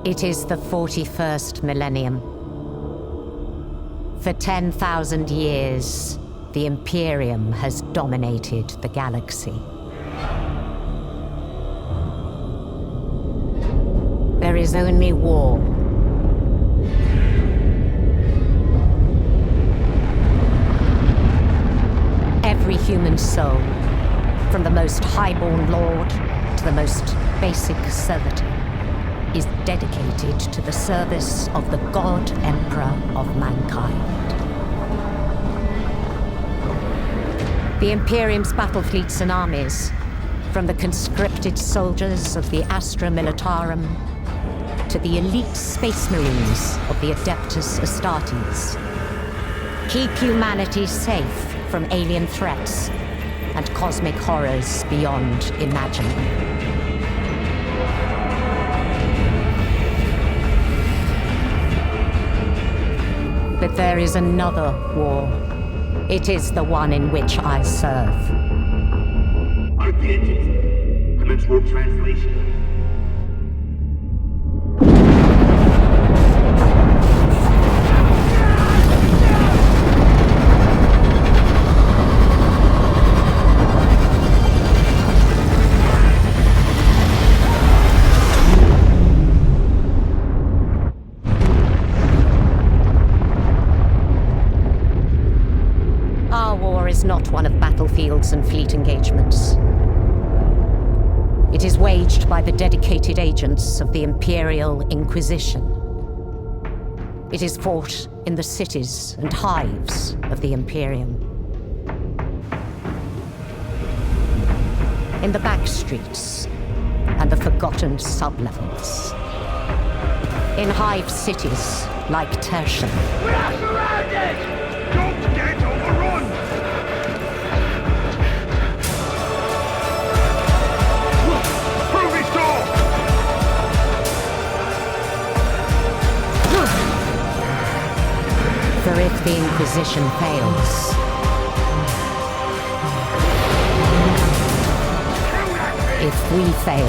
It is the 41st millennium. For 10,000 years, the Imperium has dominated the galaxy. There is only war. Every human soul, from the most highborn lord to the most basic servitor, is dedicated to the service of the God Emperor of mankind. The Imperium's battle fleets and armies, from the conscripted soldiers of the Astra Militarum to the elite space marines of the Adeptus Astartes, keep humanity safe from alien threats and cosmic horrors beyond imagining. But there is another war. It is the one in which I serve. I get it. Commence warp translation. Is not one of battlefields and fleet engagements. It is waged by the dedicated agents of the Imperial Inquisition. It is fought in the cities and hives of the Imperium. In the back streets and the forgotten sublevels. In hive cities like Tertium. We are surrounded! Don't get overrun! For if the Inquisition fails, if we fail,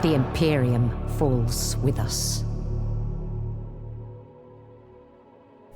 the Imperium falls with us.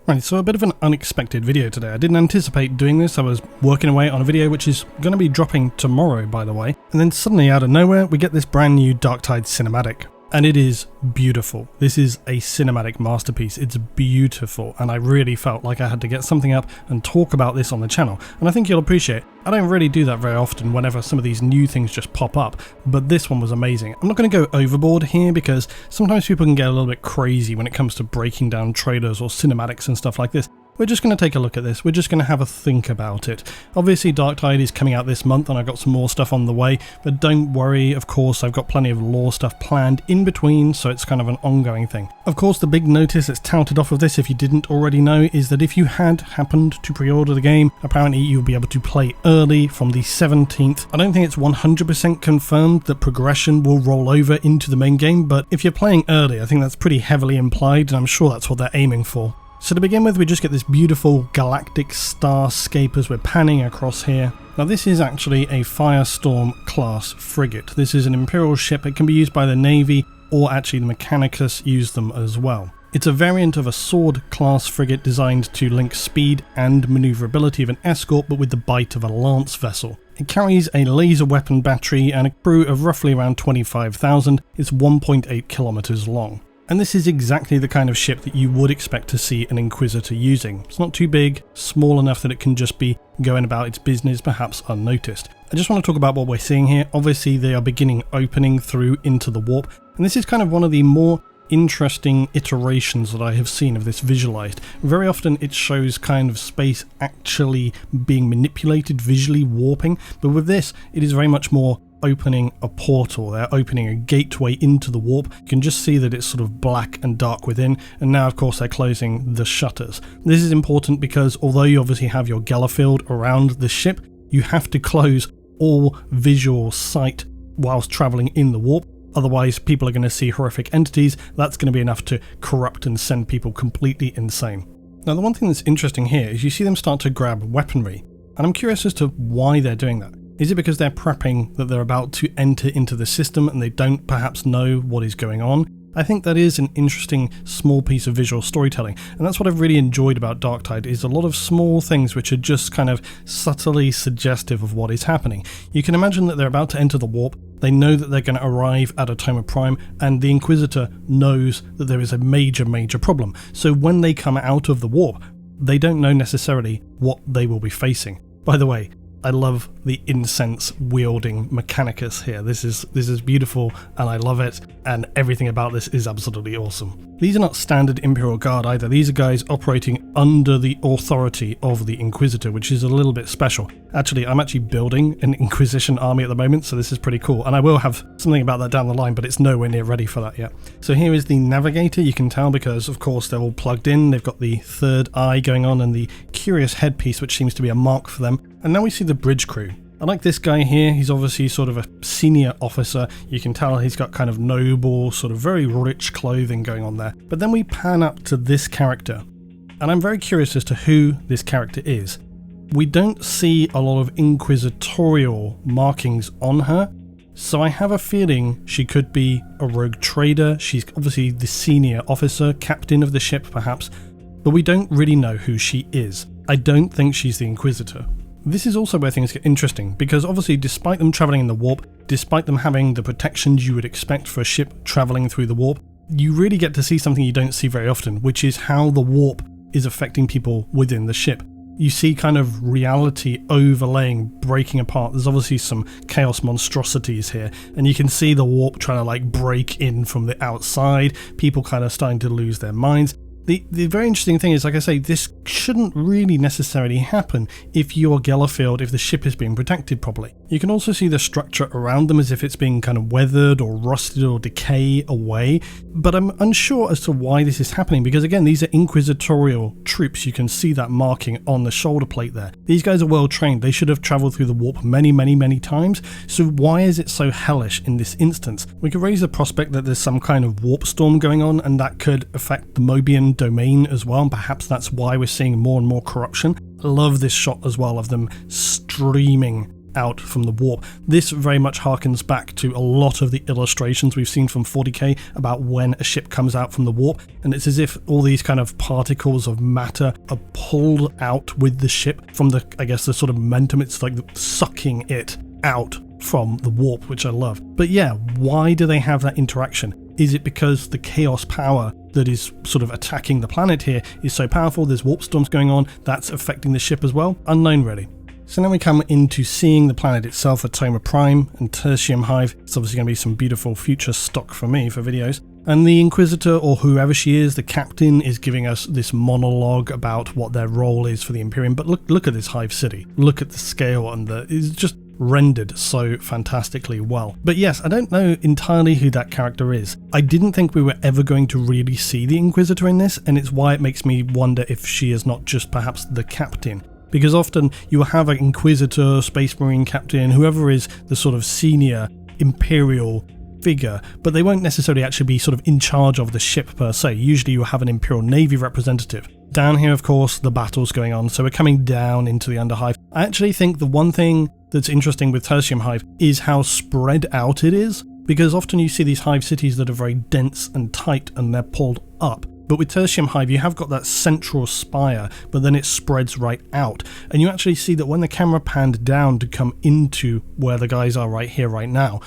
Right, so a bit of an unexpected video today. I didn't anticipate doing this. I was working away on a video which is going to be dropping tomorrow, by the way. And then suddenly, out of nowhere, we get this brand new Darktide cinematic. And it is beautiful. This is a cinematic masterpiece. It's beautiful, and I really felt like I had to get something up and talk about this on the channel. And I think you'll appreciate, I don't really do that very often whenever some of these new things just pop up, but this one was amazing. I'm not going to go overboard here because sometimes people can get a little bit crazy when it comes to breaking down trailers or cinematics and stuff like this. We're just going to take a look at this. We're just going to have a think about it. Obviously, Darktide is coming out this month and I've got some more stuff on the way, but don't worry, of course, I've got plenty of lore stuff planned in between, so it's kind of an ongoing thing. Of course, the big notice that's touted off of this, if you didn't already know, is that if you had happened to pre-order the game, apparently you'll be able to play early from the 17th. I don't think it's 100% confirmed that progression will roll over into the main game, but if you're playing early, I think that's pretty heavily implied, and I'm sure that's what they're aiming for. So to begin with, we just get this beautiful galactic starscape as we're panning across here. Now this is actually a Firestorm class frigate. This is an Imperial ship. It can be used by the Navy, or actually the Mechanicus use them as well. It's a variant of a Sword class frigate designed to link speed and maneuverability of an escort, but with the bite of a lance vessel. It carries a laser weapon battery and a crew of roughly around 25,000. It's 1.8 kilometers long. And this is exactly the kind of ship that you would expect to see an Inquisitor using. It's not too big, small enough that it can just be going about its business, perhaps unnoticed. I just want to talk about what we're seeing here. Obviously, they are beginning opening through into the warp, and this is kind of one of the more interesting iterations that I have seen of this visualized. Very often it shows kind of space actually being manipulated, visually warping, but with this, it is very much more opening a portal. They're opening a gateway into the warp. You can just see that it's sort of black and dark within, and now of course they're closing the shutters. This is important because although you obviously have your Geller field around the ship, you have to close all visual sight whilst traveling in the warp. Otherwise, people are going to see horrific entities. That's going to be enough to corrupt and send people completely insane. Now, the one thing that's interesting here is you see them start to grab weaponry, and I'm curious as to why they're doing that. Is it because they're prepping that they're about to enter into the system and they don't perhaps know what is going on? I think that is an interesting small piece of visual storytelling, and that's what I've really enjoyed about Darktide, is a lot of small things which are just kind of subtly suggestive of what is happening. You can imagine that they're about to enter the warp, they know that they're going to arrive at a Toma Prime, and the Inquisitor knows that there is a major problem. So when they come out of the warp, they don't know necessarily what they will be facing. By the way, I love the incense wielding Mechanicus here. This is beautiful and I love it, and everything about this is absolutely awesome. These are not standard Imperial Guard either. These are guys operating under the authority of the Inquisitor, which is a little bit special. Actually, I'm actually building an Inquisition army at the moment, so this is pretty cool. And I will have something about that down the line, but it's nowhere near ready for that yet. So here is the Navigator. You can tell because, of course, they're all plugged in. They've got the third eye going on and the curious headpiece, which seems to be a mark for them. And now we see the bridge crew. I like this guy here. He's obviously sort of a senior officer. You can tell he's got kind of noble, sort of very rich clothing going on there. But then we pan up to this character, and I'm very curious as to who this character is. We don't see a lot of inquisitorial markings on her, so I have a feeling she could be a rogue trader. She's obviously the senior officer, captain of the ship perhaps, but we don't really know who she is. I don't think she's the Inquisitor. This is also where things get interesting, because obviously despite them travelling in the warp, despite them having the protections you would expect for a ship travelling through the warp, you really get to see something you don't see very often, which is how the warp is affecting people within the ship. You see kind of reality overlaying, breaking apart. There's obviously some chaos monstrosities here, and you can see the warp trying to like break in from the outside, people kind of starting to lose their minds. The very interesting thing is, like I say, this shouldn't really necessarily happen if you're Gellerfield, if the ship is being protected properly. You can also see the structure around them as if it's being kind of weathered or rusted or decay away, but I'm unsure as to why this is happening, because again, these are inquisitorial troops. You can see that marking on the shoulder plate there. These guys are well trained. They should have travelled through the warp many times, so why is it so hellish in this instance? We could raise the prospect that there's some kind of warp storm going on, and that could affect the Mobian domain as well, and perhaps that's why we're seeing more and more corruption. I love this shot as well of them streaming out from the warp. This very much harkens back to a lot of the illustrations we've seen from 40k about when a ship comes out from the warp, and it's as if all these kind of particles of matter are pulled out with the ship from the, I guess, the sort of momentum. It's like sucking it out from the warp, which I love. But yeah, why do they have that interaction? Is it because the chaos power that is sort of attacking the planet here is so powerful, there's warp storms going on, that's affecting the ship as well? Unknown really. So now we come into seeing the planet itself at Toma Prime and Tertium Hive. It's obviously going to be some beautiful future stock for me for videos. And the Inquisitor, or whoever she is, the captain, is giving us this monologue about what their role is for the Imperium. But look at this Hive City. Look at the scale, and it's just rendered so fantastically well. But yes, I don't know entirely who that character is. I didn't think we were ever going to really see the Inquisitor in this, and it's why it makes me wonder if she is not just perhaps the captain. Because often you will have an Inquisitor, Space Marine captain, whoever is the sort of senior Imperial figure, but they won't necessarily actually be sort of in charge of the ship per se. Usually you have an Imperial Navy representative. Down here, of course, the battle's going on, so we're coming down into the Underhive. I actually think the one thing that's interesting with Tertium Hive is how spread out it is, because often you see these hive cities that are very dense and tight and they're pulled up. But with Tertium Hive, you have got that central spire, but then it spreads right out. And you actually see that when the camera panned down to come into where the guys are right here, right now,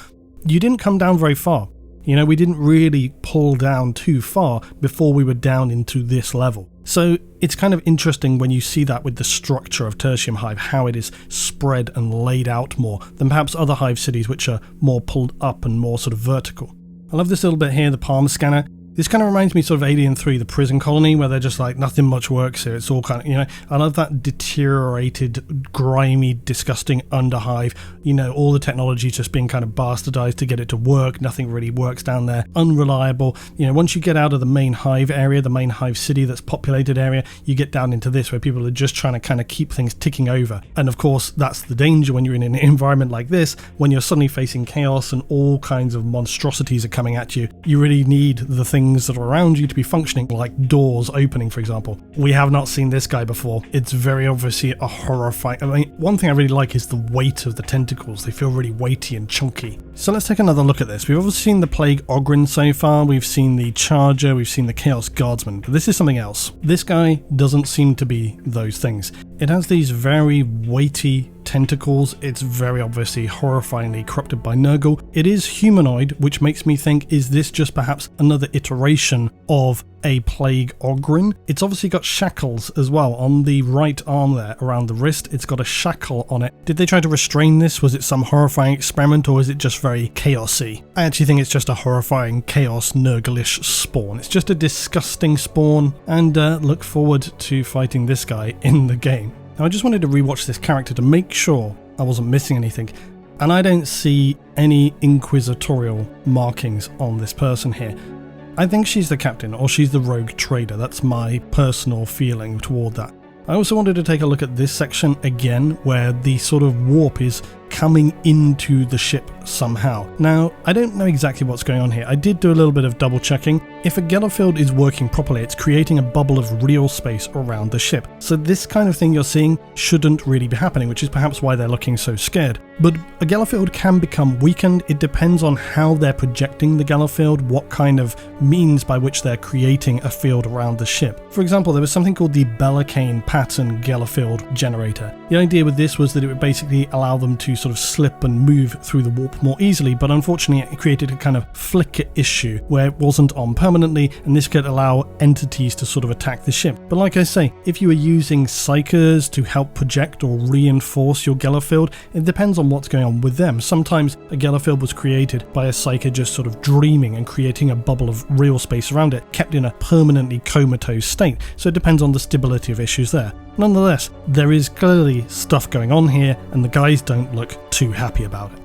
you didn't come down very far. You know, we didn't really pull down too far before we were down into this level. So it's kind of interesting when you see that with the structure of Tertium Hive, how it is spread and laid out more than perhaps other hive cities which are more pulled up and more sort of vertical. I love this little bit here, the palm scanner. This kind of reminds me sort of Alien 3, the prison colony, where they're just like, nothing much works here. It's all kind of, you know, I love that deteriorated, grimy, disgusting underhive. You know, all the technology just being kind of bastardized to get it to work. Nothing really works down there. Unreliable. You know, once you get out of the main hive area, the main hive city that's populated area, you get down into this where people are just trying to kind of keep things ticking over. And of course, that's the danger when you're in an environment like this, when you're suddenly facing chaos and all kinds of monstrosities are coming at you. You really need the things things that are around you to be functioning, like doors opening, for example. We have not seen this guy before. It's very obviously a horrifying... I mean, one thing I really like is the weight of the tentacles. They feel really weighty and chunky. So let's take another look at this. We've obviously seen the Plague Ogryn so far, we've seen the Charger, we've seen the Chaos Guardsman, but this is something else. This guy doesn't seem to be those things. It has these very weighty tentacles. It's very obviously horrifyingly corrupted by Nurgle. It is humanoid, which makes me think, is this just perhaps another iteration of a Plague Ogryn? It's obviously got shackles as well on the right arm there around the wrist. It's got a shackle on it. Did they try to restrain this? Was it some horrifying experiment, or is it just very chaosy? I actually think it's just a horrifying chaos Nurglish spawn. It's just a disgusting spawn, and look forward to fighting this guy in the game. Now, I just wanted to rewatch this character to make sure I wasn't missing anything, and I don't see any inquisitorial markings on this person here. I think she's the captain, or she's the rogue trader. That's my personal feeling toward that. I also wanted to take a look at this section again, where the sort of warp is coming into the ship somehow. Now, I don't know exactly what's going on here. I did do a little bit of double checking. If a Gellerfield is working properly, it's creating a bubble of real space around the ship. So this kind of thing you're seeing shouldn't really be happening, which is perhaps why they're looking so scared. But a Gellerfield can become weakened. It depends on how they're projecting the Gellerfield, what kind of means by which they're creating a field around the ship. For example, there was something called the Bellicane pattern Gellerfield generator. The idea with this was that it would basically allow them to sort of slip and move through the warp more easily, but unfortunately it created a kind of flicker issue where it wasn't on permanently, and this could allow entities to sort of attack the ship. But like I say, if you are using psychers to help project or reinforce your Gellerfield, it depends on what's going on with them. Sometimes a Gellerfield was created by a psyker just sort of dreaming and creating a bubble of real space around it, kept in a permanently comatose state, so it depends on the stability of issues there. Nonetheless, there is clearly stuff going on here, and the guys don't look too happy about it.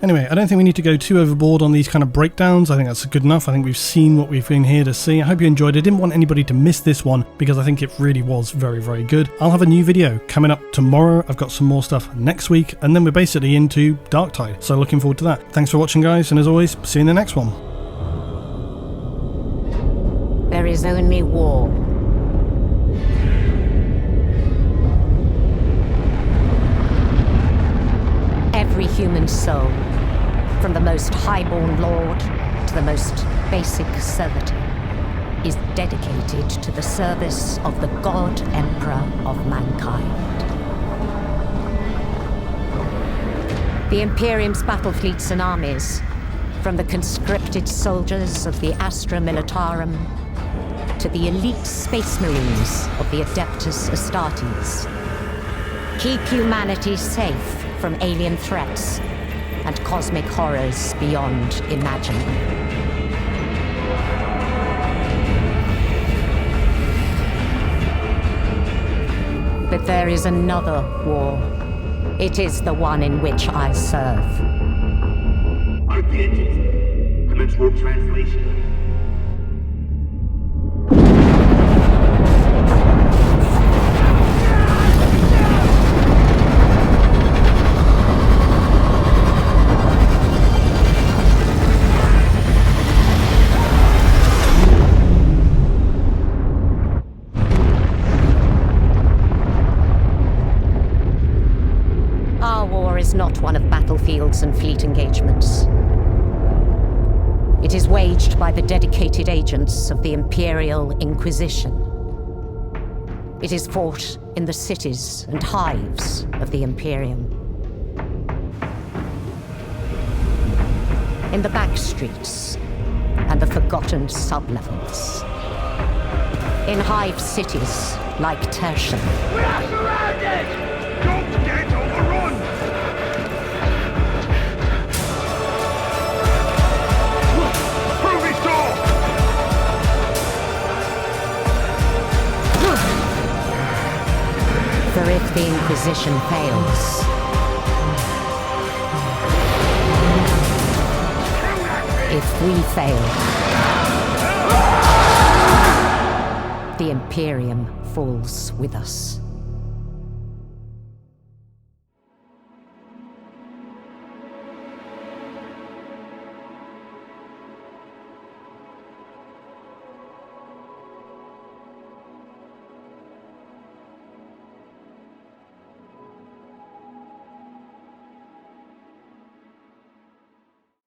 Anyway, I don't think we need to go too overboard on these kind of breakdowns. I think that's good enough. I think we've seen what we've been here to see. I hope you enjoyed it. I didn't want anybody to miss this one because I think it really was very, very good. I'll have a new video coming up tomorrow. I've got some more stuff next week, and then we're basically into Darktide. So looking forward to that. Thanks for watching, guys, and as always, see you in the next one. There is only war. Every human soul, from the most highborn lord to the most basic servitor, is dedicated to the service of the God Emperor of mankind. The Imperium's battle fleets and armies, from the conscripted soldiers of the Astra Militarum to the elite space marines of the Adeptus Astartes, keep humanity safe from alien threats and cosmic horrors beyond imagining. But there is another war. It is the one in which I serve. I get it. Commence warp translation. Is not one of battlefields and fleet engagements. It is waged by the dedicated agents of the Imperial Inquisition. It is fought in the cities and hives of the Imperium. In the back streets and the forgotten sublevels. In hive cities like Tertium. We are surrounded! Don't get overrun! For if the Inquisition fails, if we fail, the Imperium falls with us.